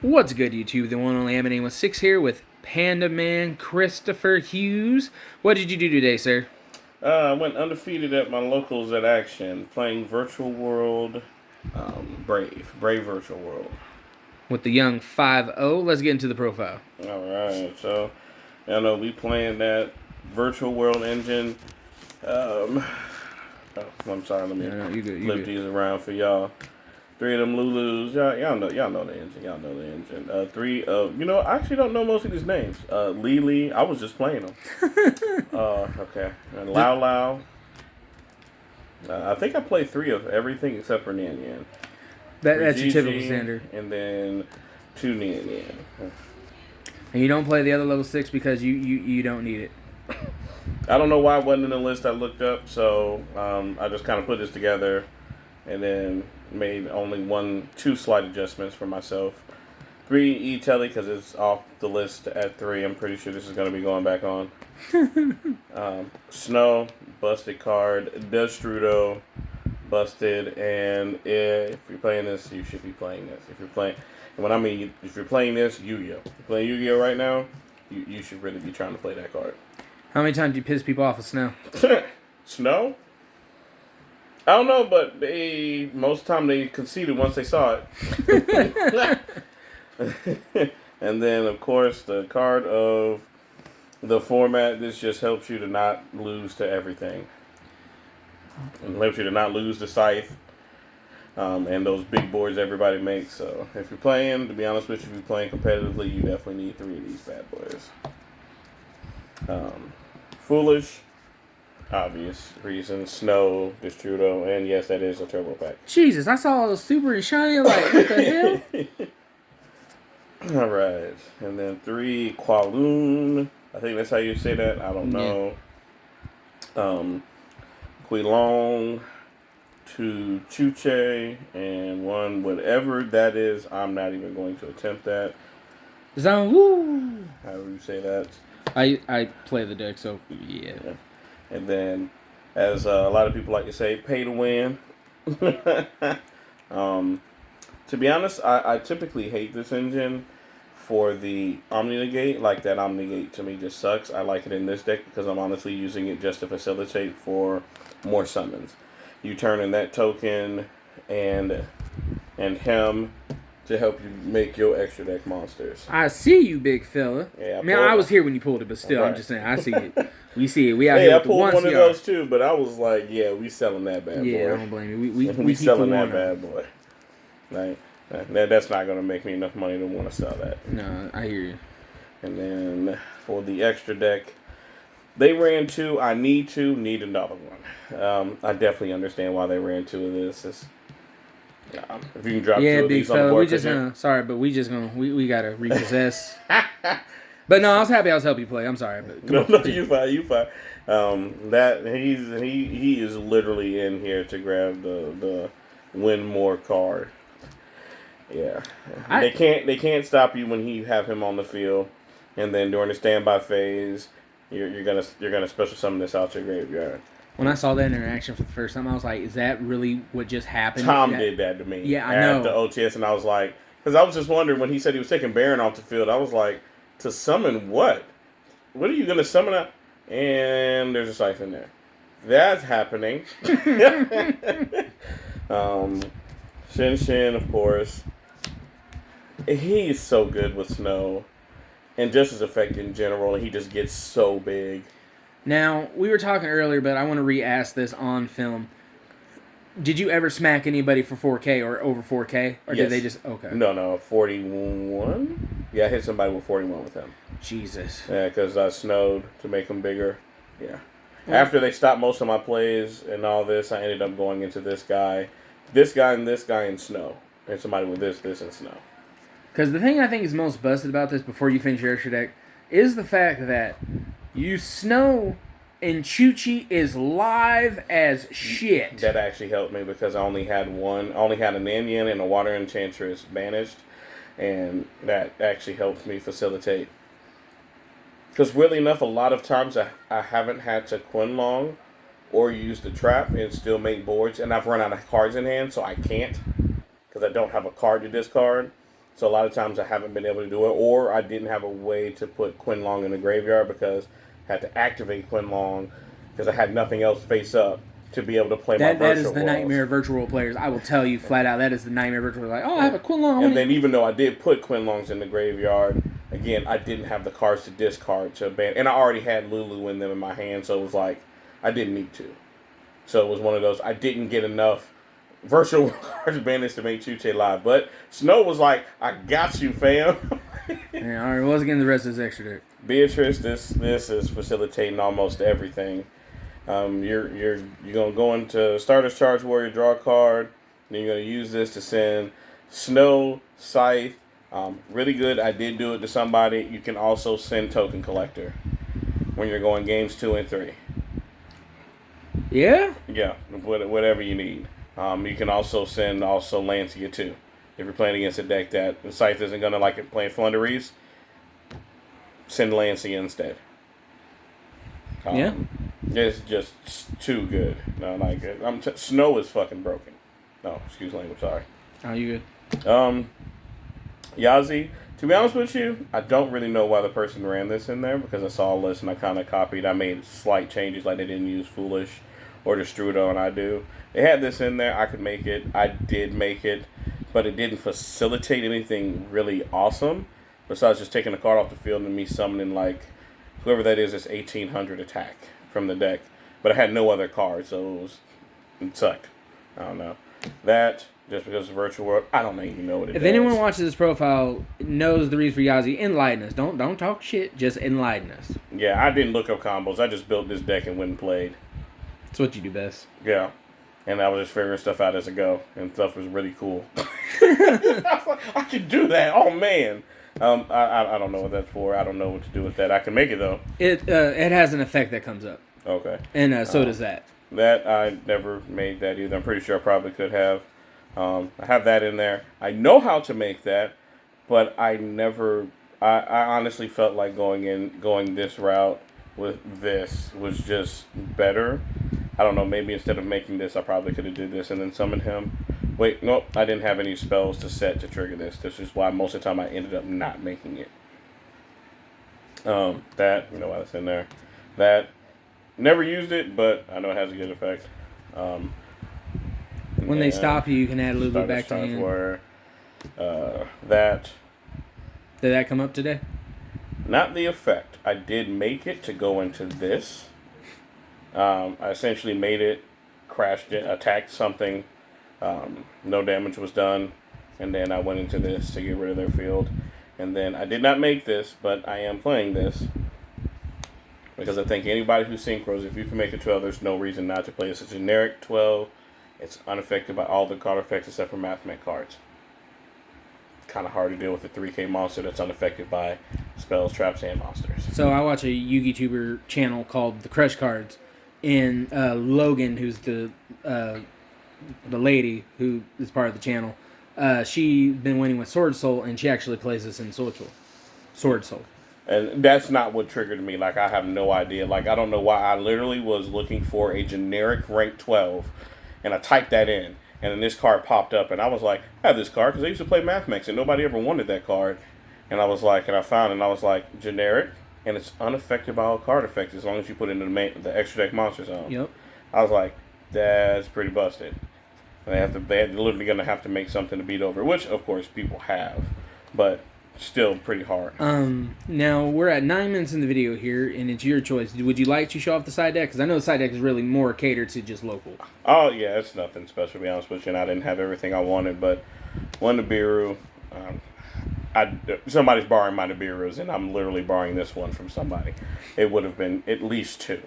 What's good, YouTube? The one only emanating with 6 here with Pandaman Christopher Hughes. What did you do today, sir? I went undefeated at my locals at Action, playing Virtual World Brave Virtual World. With the young 5-0, let's get into the profile. Alright, so, we playing that Virtual World engine. I'm sorry, let me flip these around for y'all. 3 of them Lulus. Y'all know the engine. I actually don't know most of these names. Lily, I was just playing them. Okay. And Lao Lao. I think I played 3 of everything except for Nian Yan. That's your typical standard. And then 2 Nian Yan. And you don't play the other level 6 because you don't need it. I don't know why it wasn't in the list I looked up, so I just kind of put this together and then made only 2 slight adjustments for myself. 3 E-Telly because it's off the list at 3. I'm pretty sure this is going to be going back on. Snow, busted card. Destrudo, busted. And if you're playing this, you should be playing this. If you're playing this, Yu-Gi-Oh! If you're playing Yu-Gi-Oh! Right now, you should really be trying to play that card. How many times do you piss people off with Snow? Snow? I don't know, but most of the time they conceded once they saw it. And then, of course, the card of the format. This just helps you to not lose to everything. And helps you to not lose the scythe and those big boards everybody makes. So if you're playing, to be honest with you, if you're playing competitively, you definitely need 3 of these bad boys. Foolish. Obvious reason. Snow, Destrudo, and yes, that is a turbo pack. Jesus, I saw a super and shiny, like, what the hell? Alright. And then 3, Qualoon. I think that's how you say that. I don't know. Quilong, 2 Chuche, and 1 whatever that is. I'm not even going to attempt that. Zone, woo! However you say that. I play the deck, so yeah. And then, as a lot of people like to say, pay to win. To be honest, I typically hate this engine for the Omni-Negate. Like, that Omni-Negate to me just sucks. I like it in this deck because I'm honestly using it just to facilitate for more summons. You turn in that token and him to help you make your extra deck monsters. I see you, big fella. Yeah, I was here when you pulled it, but still, right. I'm just saying, I see it. We see it. We out here I with pulled the one of those too, but I was like, yeah, we selling that bad boy. Yeah, I don't blame you. We selling that bad boy. Like, that's not going to make me enough money to want to sell that. No, I hear you. And then for the extra deck, they ran 2. I need another one. I definitely understand why they ran 2 of this. If you can drop 2 of big these fella, on the board, we gotta repossess. But no, I was happy I was helping you play. I'm sorry, but no, you fine. That he is literally in here to grab the win more card. Yeah, they can't stop you when you have him on the field, and then during the standby phase, you're gonna special summon this out to your graveyard. When I saw that interaction for the first time, I was like, is that really what just happened? Tom did that to me. Yeah, I know. At the OTS, and I was like, because I was just wondering when he said he was taking Baron off the field, I was like, to summon what? What are you going to summon up? And there's a scythe in there. That's happening. Shin, of course. He is so good with Snow. And just his effect in general, he just gets so big. Now, we were talking earlier, but I want to re-ask this on film. Did you ever smack anybody for 4K or over 4K? Or yes. Did they just... Okay. No, 41? Yeah, I hit somebody with 41 with him. Jesus. Yeah, because I snowed to make him bigger. Yeah. After they stopped most of my plays and all this, I ended up going into this guy, and snow. And somebody with this, and snow. Because the thing I think is most busted about this before you finish your extra deck is the fact that you Snow and Chuchi is live as shit. That actually helped me because I only had a Nanyan and a Water Enchantress banished, and that actually helped me facilitate. Because really enough, a lot of times I haven't had to Quinlong or use the trap and still make boards, and I've run out of cards in hand, so I can't because I don't have a card to discard. So a lot of times I haven't been able to do it, or I didn't have a way to put Quinlong in the graveyard because I had to activate Quinlong because I had nothing else face up to be able to play my virtual That is the worlds. nightmare of virtual world players. I will tell you flat out, that is the nightmare of virtual world. Like, oh, I have a Quinlong. And then even though I did put Quinlongs in the graveyard, again, I didn't have the cards to discard to ban. And I already had Lulu in them in my hand, so it was like, I didn't need to. So it was one of those, I didn't get enough virtual cards banished to make Chuche live. But Snow was like, I got you, fam. Yeah, all right, well, let's get into the rest of this extra deck. Beatrice, this is facilitating almost everything. You're gonna go into Starter's Charge Warrior, draw a card, then you're gonna use this to send Snow, Scythe. Really good. I did do it to somebody. You can also send Token Collector when you're going games 2 and 3. Yeah? Yeah, whatever you need. You can also send Lancia too. If you're playing against a deck that the Scythe isn't gonna like it playing Flunderies, send Lancia instead. Yeah. It's just too good. No, not good. Snow is fucking broken. No, excuse language, sorry. Oh, you good? Yazi, to be honest with you, I don't really know why the person ran this in there because I saw a list and I kind of copied. I made slight changes, like they didn't use Foolish or Destrudo, and I do. They had this in there. I could make it. I did make it, but it didn't facilitate anything really awesome besides just taking the card off the field and me summoning, like, whoever that is, this 1800 attack from the deck. But I had no other cards, so it sucked. I don't know. That, just because it's virtual world, I don't even know what it is. If anyone watches this profile knows the reason for Yazi, enlighten us. Don't talk shit, just enlighten us. Yeah, I didn't look up combos. I just built this deck and went and played. That's what you do best. Yeah. And I was just figuring stuff out as I go, and stuff was really cool. I was like, I can do that. Oh, man. I don't know what that's for. I don't know what to do with that. I can make it, though. It has an effect that comes up. Okay. And so does that. That, I never made that either. I'm pretty sure I probably could have. I have that in there. I know how to make that, but I never... I honestly felt like going this route with this was just better. I don't know, maybe instead of making this, I probably could have did this and then summoned him. Wait, nope, I didn't have any spells to set to trigger this. This is why most of the time I ended up not making it. That, you know why that's in there. That, never used it, but I know it has a good effect. When they stop you, you can add a little bit back to hand. That. Did that come up today? Not the effect. I did make it to go into this. I essentially made it, crashed it, attacked something. No damage was done. And then I went into this to get rid of their field. And then I did not make this, but I am playing this. Because I think anybody who synchros, if you can make a 12, there's no reason not to play. It's a generic 12. It's unaffected by all the card effects except for Mathmech cards. Kind of hard to deal with a 3K monster that's unaffected by spells, traps, and monsters. So I watch a Yugi-tuber channel called The Crush Cards. And Logan, who's the lady who is part of the channel, she's been winning with Sword Soul, and she actually plays this in Sword Soul. And that's not what triggered me. Like, I have no idea. Like, I don't know why. I literally was looking for a generic rank 12, and I typed that in, and then this card popped up, and I was like, I have this card, because I used to play Mathmex, and nobody ever wanted that card. And I was like, and I found it, and I was like, generic, and it's unaffected by all card effects as long as you put it in the extra deck monster zone. Yep. I was like, that's pretty busted. They're literally going to have to make something to beat over, which, of course, people have, but still pretty hard. Now, we're at 9 minutes in the video here, and it's your choice. Would you like to show off the side deck? Because I know the side deck is really more catered to just local. Oh, yeah, it's nothing special, to be honest with you, and I didn't have everything I wanted, but one Nibiru, somebody's borrowing my Nibirus, and I'm literally borrowing this one from somebody. It would have been at least 2.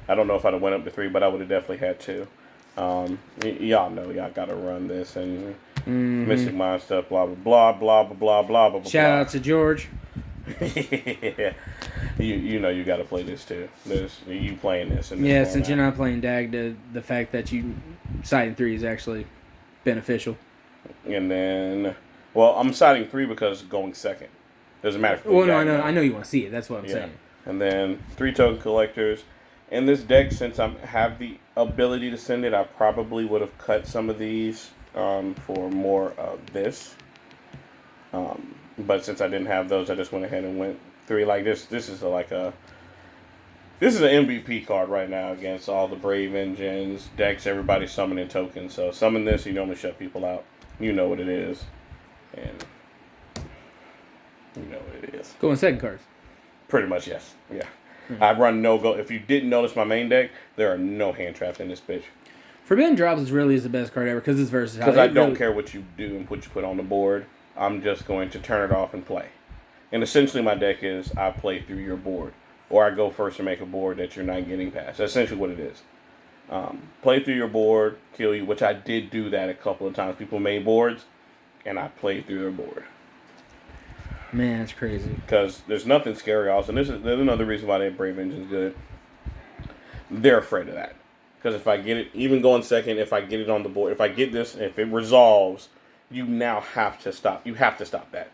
I don't know if I'd have went up to 3, but I would have definitely had 2. Y'all know y'all gotta run this and Mystic Mind stuff, blah blah blah blah blah blah blah blah. Shout out to George. Yeah, you know you gotta play this too. You playing this? In this yeah, format. Since you're not playing Dag, the fact that you siding 3 is actually beneficial. And then, well, I'm siding 3 because going second doesn't matter. Well, no, I know you want to see it. That's what I'm saying. And then 3 token collectors. In this deck, since I have the ability to send it, I probably would have cut some of these for more of this. But since I didn't have those, I just went ahead and went 3 like this. This is an MVP card right now against all the Brave engines, decks, everybody summoning tokens. So summon this, you normally shut people out. You know what it is. And you know what it is. Going second cards. Pretty much, yes. Yeah. I run no go. If you didn't notice my main deck, there are no hand traps in this bitch. Forbidden Drops is really the best card ever because it's versatile. Because I don't care what you do and what you put on the board. I'm just going to turn it off and play. And essentially my deck is I play through your board. Or I go first and make a board that you're not getting past. That's essentially what it is. Play through your board, kill you, which I did do that a couple of times. People made boards, and I played through their board. Man, that's crazy. Because there's nothing scary also. And there's another reason why that Brave Engine's good. They're afraid of that. Because if I get it, even going second, if I get it on the board, if I get this, if it resolves, you now have to stop. You have to stop that.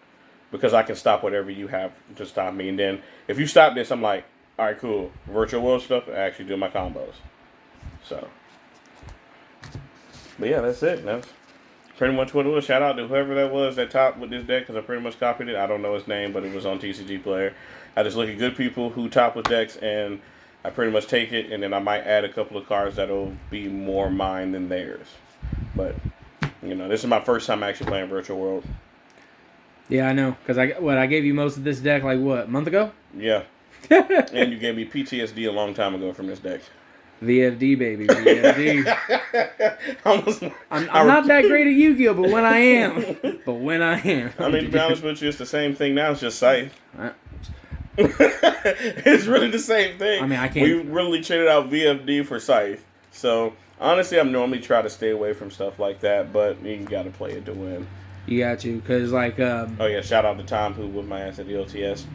Because I can stop whatever you have to stop me. And then if you stop this, I'm like, all right, cool. Virtual world stuff, I actually do my combos. So. But yeah, that's it. That's pretty much what it was. Shout out to whoever that was that topped with this deck because I pretty much copied it. I don't know his name, but it was on TCG Player. I just look at good people who top with decks and I pretty much take it and then I might add a couple of cards that'll be more mine than theirs. But, this is my first time actually playing Virtual World. Yeah, I know. Because I gave you most of this deck a month ago? Yeah. And you gave me PTSD a long time ago from this deck. VFD, baby. VFD. I'm not that great at Yu-Gi-Oh, but when I am. I mean, to be honest with you, it's the same thing now. It's just Scythe. It's really the same thing. I mean, I can't. We really traded out VFD for Scythe. So, honestly, I'm normally try to stay away from stuff like that, but you got to play it to win. You got to, because oh, yeah, shout out to Tom who whipped my ass at the OTS.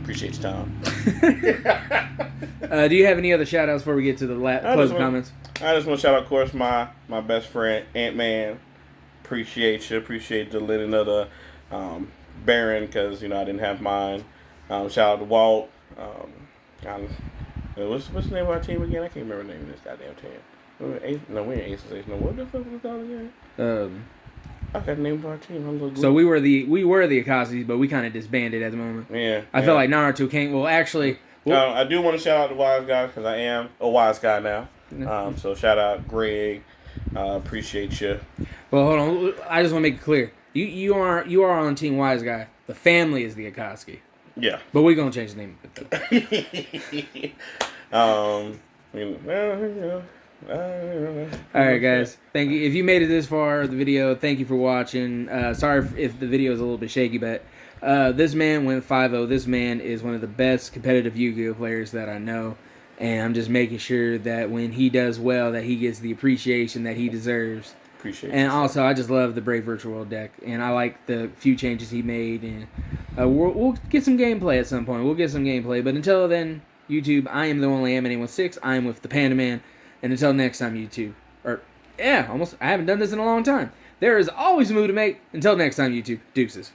Appreciate you, Tom. Do you have any other shout-outs before we get to the closing comments? I just want to shout out, of course, my best friend, Ant-Man. Appreciate you. Appreciate the lending of the Baron, because, I didn't have mine. Shout out to Walt. What's the name of our team again? I can't remember the name of this goddamn team. We ain't Aces Ace. No, what the fuck was it called again? I got the name of our team. So we were the Akazis, but we kind of disbanded at the moment. Yeah. I feel like Naruto can't. Well, actually, I do want to shout out the Wise Guy because I am a Wise Guy now. So shout out Greg. Appreciate you. Well, hold on. I just want to make it clear. You are on Team Wise Guy. The family is the Akatsuki. Yeah. But we're gonna change the name of it. Alright guys, thank you. If you made it this far, the video, thank you for watching. Sorry if the video is a little bit shaky, but this man went 5-0. This man is one of the best competitive Yu-Gi-Oh players that I know, and I'm just making sure that when he does well, that he gets the appreciation that he deserves. And also, I just love the Brave Virtual World deck, and I like the few changes he made, and we'll get some gameplay at some point. We'll get some gameplay, but until then, YouTube, I am the only M816. I am with the Pandaman. And until next time, YouTube. I haven't done this in a long time. There is always a move to make. Until next time, YouTube. Deuces.